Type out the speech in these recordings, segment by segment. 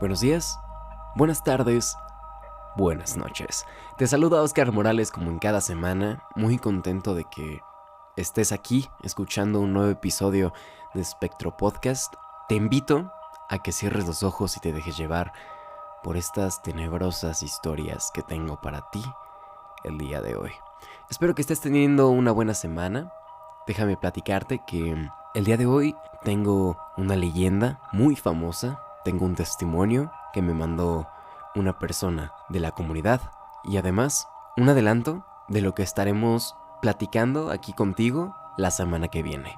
Buenos días, buenas tardes, buenas noches. Te saluda Oscar Morales como en cada semana, muy contento de que estés aquí escuchando un nuevo episodio de Espectro Podcast. Te invito a que cierres los ojos y te dejes llevar por estas tenebrosas historias que tengo para ti el día de hoy. Espero que estés teniendo una buena semana. Déjame platicarte que el día de hoy tengo una leyenda muy famosa. Tengo un testimonio que me mandó una persona de la comunidad y además un adelanto de lo que estaremos platicando aquí contigo la semana que viene.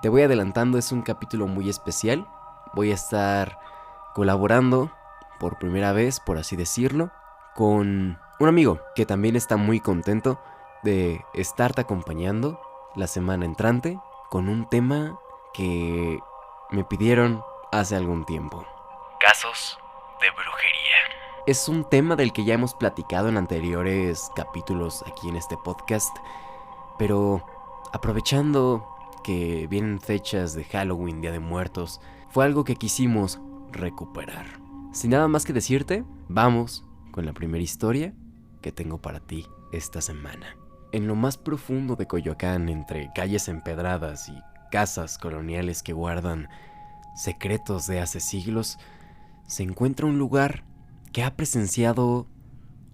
Te voy adelantando, es un capítulo muy especial. Voy a estar colaborando por primera vez, por así decirlo, con un amigo que también está muy contento de estarte acompañando la semana entrante con un tema que me pidieron hace algún tiempo. Casos de brujería. Es un tema del que ya hemos platicado en anteriores capítulos aquí en este podcast, pero aprovechando que vienen fechas de Halloween, Día de Muertos, fue algo que quisimos recuperar. Sin nada más que decirte, vamos con la primera historia que tengo para ti esta semana. En lo más profundo de Coyoacán, entre calles empedradas y casas coloniales que guardan secretos de hace siglos, se encuentra un lugar que ha presenciado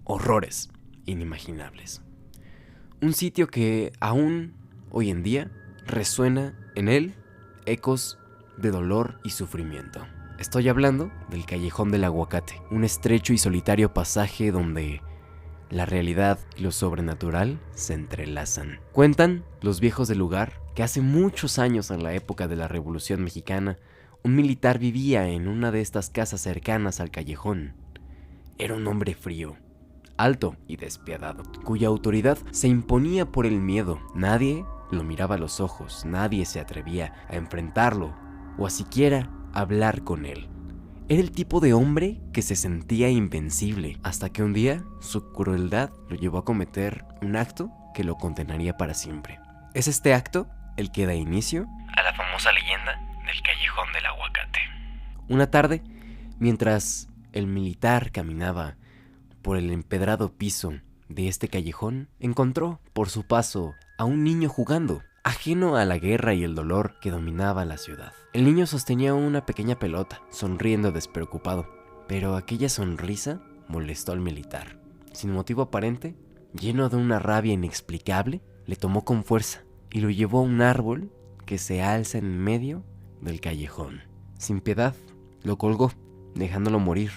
horrores inimaginables. Un sitio que aún hoy en día resuena en él ecos de dolor y sufrimiento. Estoy hablando del Callejón del Aguacate, un estrecho y solitario pasaje donde la realidad y lo sobrenatural se entrelazan. Cuentan los viejos del lugar que hace muchos años, en la época de la Revolución Mexicana, un militar vivía en una de estas casas cercanas al callejón. Era un hombre frío, alto y despiadado, cuya autoridad se imponía por el miedo. Nadie lo miraba a los ojos, nadie se atrevía a enfrentarlo o a siquiera hablar con él. Era el tipo de hombre que se sentía invencible, hasta que un día su crueldad lo llevó a cometer un acto que lo condenaría para siempre. Es este acto el que da inicio A la famosa leyenda del Callejón del Aguacate. una tarde, mientras el militar caminaba por el empedrado piso de este callejón, encontró por su paso a un niño jugando, ajeno a la guerra y el dolor que dominaba la ciudad. El niño sostenía una pequeña pelota, sonriendo despreocupado, pero aquella sonrisa molestó al militar. Sin motivo aparente, lleno de una rabia inexplicable, le tomó con fuerza y lo llevó a un árbol que se alza en medio del callejón. Sin piedad, lo colgó, dejándolo morir,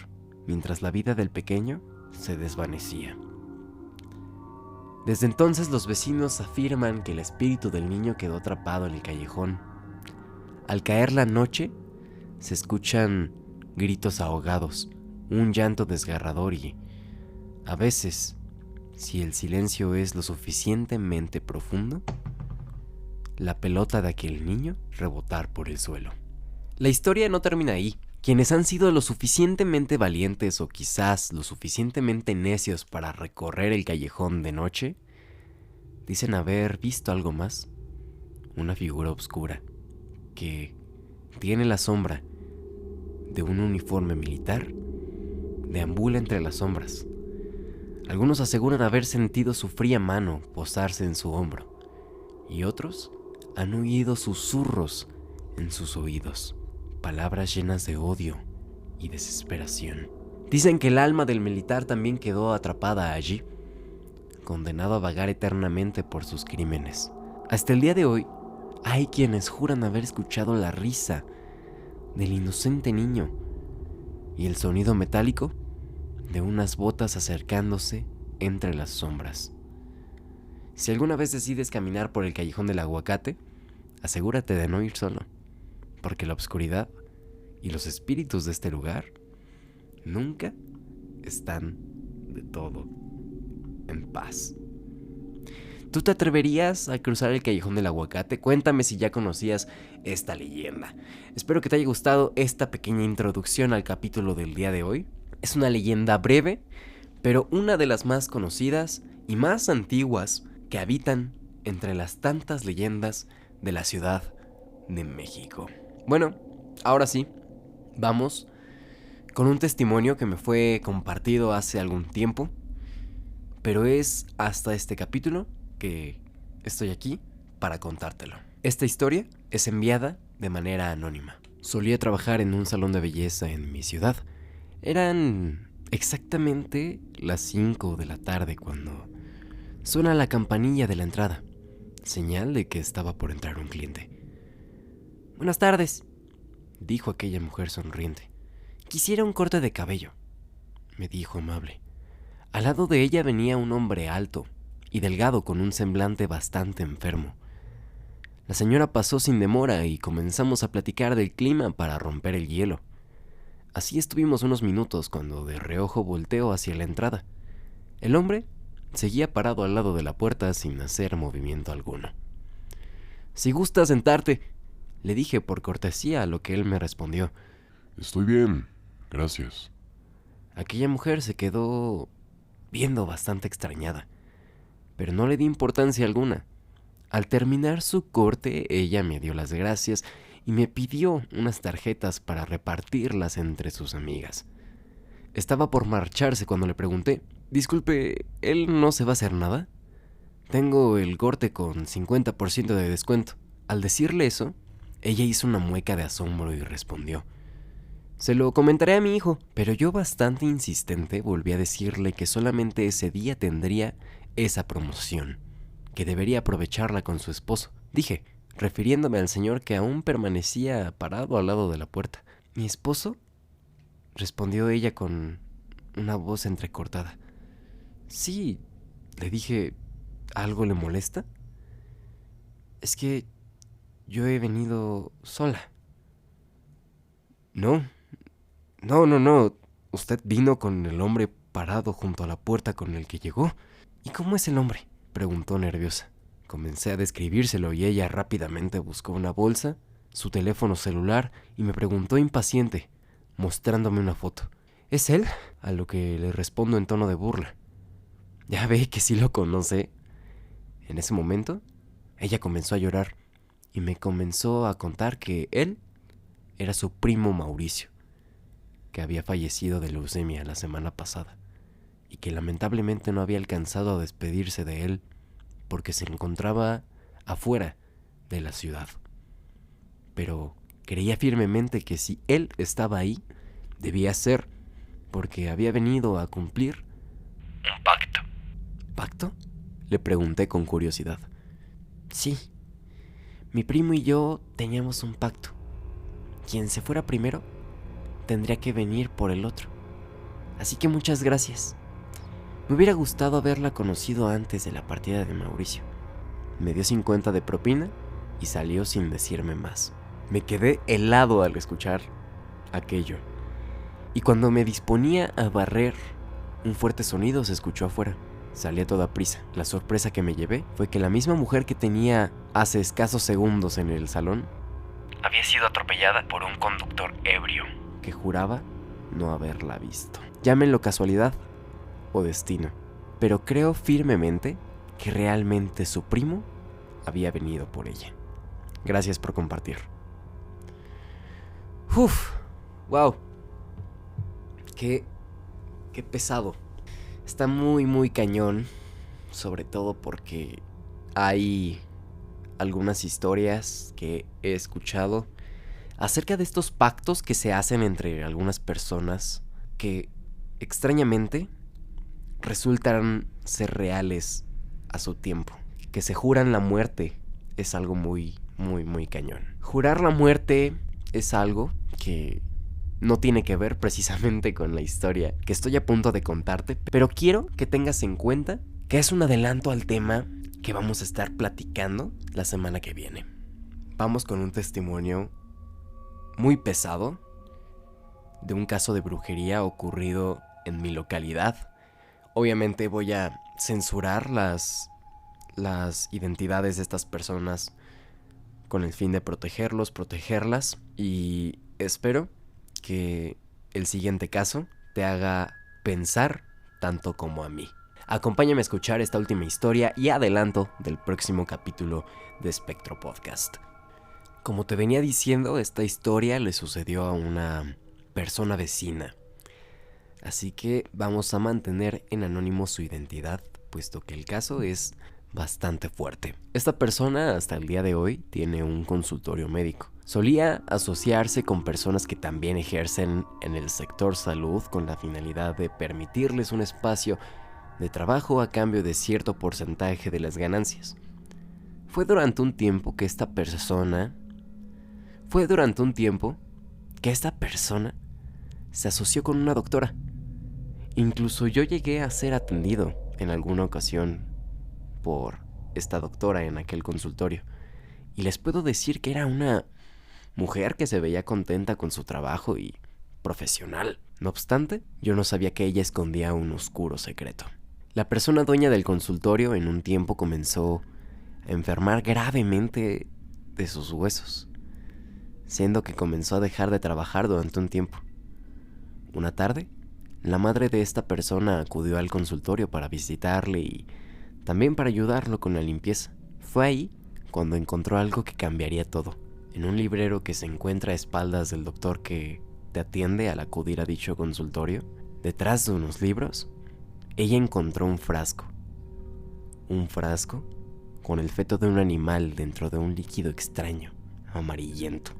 mientras la vida del pequeño se desvanecía. Desde entonces los vecinos afirman que el espíritu del niño quedó atrapado en el callejón. Al caer la noche, se escuchan gritos ahogados, un llanto desgarrador y, a veces, si el silencio es lo suficientemente profundo, la pelota de aquel niño rebotar por el suelo. La historia no termina ahí. Quienes han sido lo suficientemente valientes o quizás lo suficientemente necios para recorrer el callejón de noche, dicen haber visto algo más. Una figura oscura que tiene la sombra de un uniforme militar deambula entre las sombras. Algunos aseguran haber sentido su fría mano posarse en su hombro y otros han oído susurros en sus oídos, palabras llenas de odio y desesperación. Dicen que el alma del militar también quedó atrapada allí, condenado a vagar eternamente por sus crímenes. Hasta el día de hoy, hay quienes juran haber escuchado la risa del inocente niño y el sonido metálico de unas botas acercándose entre las sombras. Si alguna vez decides caminar por el Callejón del Aguacate, asegúrate de no ir solo, porque la oscuridad y los espíritus de este lugar nunca están de todo en paz. ¿Tú te atreverías a cruzar el Callejón del Aguacate? Cuéntame si ya conocías esta leyenda. Espero que te haya gustado esta pequeña introducción al capítulo del día de hoy. Es una leyenda breve, pero una de las más conocidas y más antiguas que habitan entre las tantas leyendas de la Ciudad de México. Bueno, ahora sí, vamos con un testimonio que me fue compartido hace algún tiempo, pero es hasta este capítulo que estoy aquí para contártelo. Esta historia es enviada de manera anónima. Solía trabajar en un salón de belleza en mi ciudad. Eran exactamente las 5 de la tarde cuando suena la campanilla de la entrada, señal de que estaba por entrar un cliente. «Buenas tardes», dijo aquella mujer sonriente. «Quisiera un corte de cabello», me dijo amable. Al lado de ella venía un hombre alto y delgado con un semblante bastante enfermo. La señora pasó sin demora y comenzamos a platicar del clima para romper el hielo. Así estuvimos unos minutos cuando de reojo volteó hacia la entrada. El hombre seguía parado al lado de la puerta sin hacer movimiento alguno. «Si gusta sentarte», le dije por cortesía, a lo que él me respondió: «Estoy bien, gracias». Aquella mujer se quedó viendo bastante extrañada, pero no le di importancia alguna. Al terminar su corte, ella me dio las gracias y me pidió unas tarjetas para repartirlas entre sus amigas. Estaba por marcharse cuando le pregunté: «Disculpe, ¿él no se va a hacer nada? Tengo el corte con 50% de descuento». Al decirle eso, ella hizo una mueca de asombro y respondió: «Se lo comentaré a mi hijo». Pero yo, bastante insistente, volví a decirle que solamente ese día tendría esa promoción, que debería aprovecharla con su esposo. Dije, refiriéndome al señor que aún permanecía parado al lado de la puerta. «¿Mi esposo?», respondió ella con una voz entrecortada. «Sí», le dije. «¿Algo le molesta?». «Es que yo he venido sola». No, usted vino con el hombre parado junto a la puerta con el que llegó». «¿Y cómo es el hombre?», preguntó nerviosa. Comencé a describírselo y ella rápidamente buscó una bolsa, su teléfono celular y me preguntó impaciente, mostrándome una foto: «¿Es él?», a lo que le respondo en tono de burla: «Ya ve que sí lo conoce». En ese momento, ella comenzó a llorar y me comenzó a contar que él era su primo Mauricio, que había fallecido de leucemia la semana pasada y que lamentablemente no había alcanzado a despedirse de él porque se encontraba afuera de la ciudad. Pero creía firmemente que si él estaba ahí, debía ser porque había venido a cumplir un pacto. ¿Pacto?, le pregunté con curiosidad. «Sí, mi primo y yo teníamos un pacto. Quien se fuera primero tendría que venir por el otro. Así que muchas gracias. Me hubiera gustado haberla conocido antes de la partida de Mauricio». Me dio 50 de propina y salió sin decirme más. Me quedé helado al escuchar aquello. Y cuando me disponía a barrer, un fuerte sonido se escuchó afuera. Salí a toda prisa. La sorpresa que me llevé fue que la misma mujer que tenía hace escasos segundos en el salón había sido atropellada por un conductor ebrio que juraba no haberla visto. Llámenlo casualidad o destino, pero creo firmemente que realmente su primo había venido por ella. Gracias por compartir. Wow. Qué pesado. Está muy cañón, sobre todo porque hay algunas historias que he escuchado acerca de estos pactos que se hacen entre algunas personas que extrañamente resultan ser reales a su tiempo. Que se juran la muerte es algo muy cañón. Jurar la muerte es algo que no tiene que ver precisamente con la historia que estoy a punto de contarte, pero quiero que tengas en cuenta que es un adelanto al tema que vamos a estar platicando la semana que viene. Vamos con un testimonio muy pesado de un caso de brujería ocurrido en mi localidad. Obviamente voy a censurar las identidades de estas personas con el fin de protegerlas, y espero que el siguiente caso te haga pensar tanto como a mí. Acompáñame a escuchar esta última historia y adelanto del próximo capítulo de Espectro Podcast. Como te venía diciendo, esta historia le sucedió a una persona vecina. Así que vamos a mantener en anónimo su identidad, puesto que el caso es bastante fuerte. Esta persona hasta el día de hoy tiene un consultorio médico. Solía asociarse con personas que también ejercen en el sector salud con la finalidad de permitirles un espacio de trabajo a cambio de cierto porcentaje de las ganancias. Fue durante un tiempo que esta persona se asoció con una doctora. Incluso yo llegué a ser atendido en alguna ocasión por esta doctora en aquel consultorio. Y les puedo decir que era una mujer que se veía contenta con su trabajo y profesional. No obstante, yo no sabía que ella escondía un oscuro secreto. La persona dueña del consultorio en un tiempo comenzó a enfermar gravemente de sus huesos, siendo que comenzó a dejar de trabajar durante un tiempo. Una tarde, la madre de esta persona acudió al consultorio para visitarle y también para ayudarlo con la limpieza. Fue ahí cuando encontró algo que cambiaría todo. En un librero que se encuentra a espaldas del doctor que te atiende al acudir a dicho consultorio, detrás de unos libros, ella encontró un frasco. Un frasco con el feto de un animal dentro de un líquido extraño, amarillento.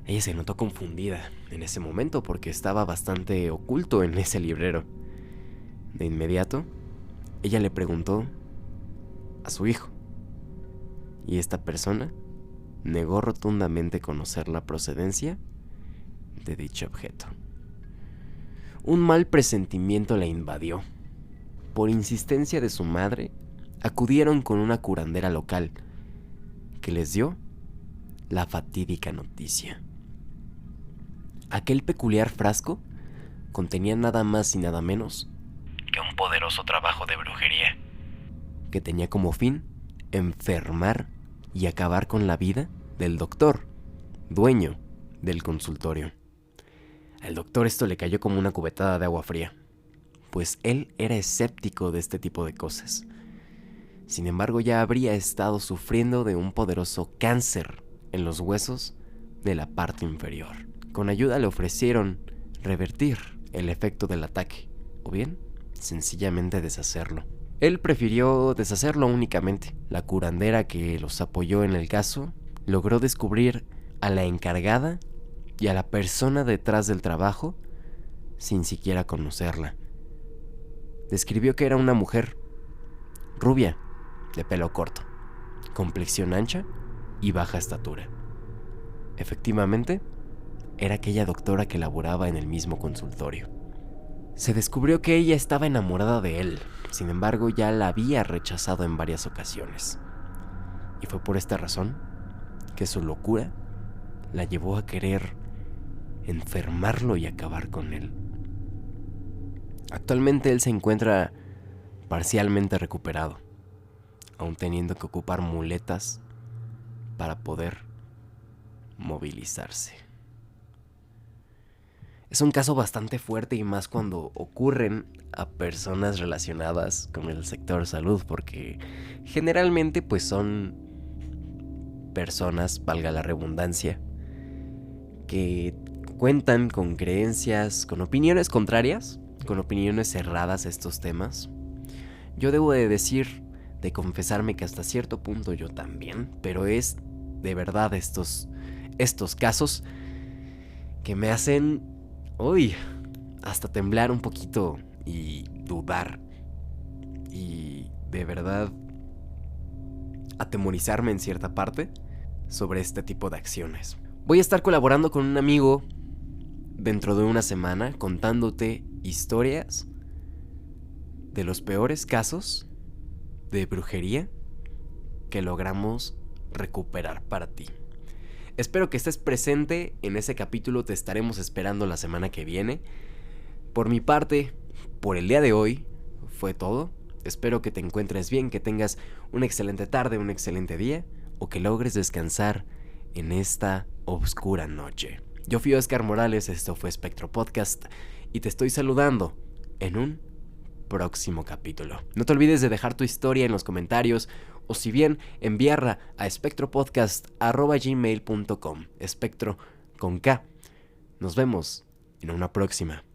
Ella se notó confundida en ese momento porque estaba bastante oculto en ese librero. De inmediato, ella le preguntó a su hijo, y esta persona negó rotundamente conocer la procedencia de dicho objeto. Un mal presentimiento la invadió. Por insistencia de su madre, acudieron con una curandera local que les dio la fatídica noticia. Aquel peculiar frasco contenía nada más y nada menos que un poderoso trabajo de brujería. Que tenía como fin enfermar y acabar con la vida del doctor, dueño del consultorio. Al doctor esto le cayó como una cubetada de agua fría, pues él era escéptico de este tipo de cosas. Sin embargo, ya habría estado sufriendo de un poderoso cáncer en los huesos de la parte inferior. Con ayuda le ofrecieron revertir el efecto del ataque, o bien, sencillamente deshacerlo. Él prefirió deshacerlo únicamente. La curandera que los apoyó en el caso logró descubrir a la encargada y a la persona detrás del trabajo sin siquiera conocerla. Describió que era una mujer rubia, de pelo corto, complexión ancha y baja estatura. Efectivamente, era aquella doctora que laboraba en el mismo consultorio. Se descubrió que ella estaba enamorada de él, sin embargo ya la había rechazado en varias ocasiones. Y fue por esta razón que su locura la llevó a querer enfermarlo y acabar con él. Actualmente él se encuentra parcialmente recuperado, aún teniendo que ocupar muletas para poder movilizarse. Es un caso bastante fuerte y más cuando ocurren a personas relacionadas con el sector salud, porque generalmente pues son personas, valga la redundancia, que cuentan con creencias, con opiniones contrarias, con opiniones cerradas a estos temas. Yo debo de decir, de confesarme que hasta cierto punto yo también, pero es de verdad estos casos que me hacen hasta temblar un poquito y dudar y de verdad atemorizarme en cierta parte sobre este tipo de acciones. Voy a estar colaborando con un amigo dentro de una semana contándote historias de los peores casos de brujería que logramos recuperar para ti. Espero que estés presente en ese capítulo, te estaremos esperando la semana que viene. Por mi parte, por el día de hoy, fue todo. Espero que te encuentres bien, que tengas una excelente tarde, un excelente día, o que logres descansar en esta oscura noche. Yo fui Oscar Morales, esto fue Espectro Podcast, y te estoy saludando en un próximo capítulo. No te olvides de dejar tu historia en los comentarios, o si bien enviarla a espectropodcast@gmail.com, espectro con K. Nos vemos en una próxima.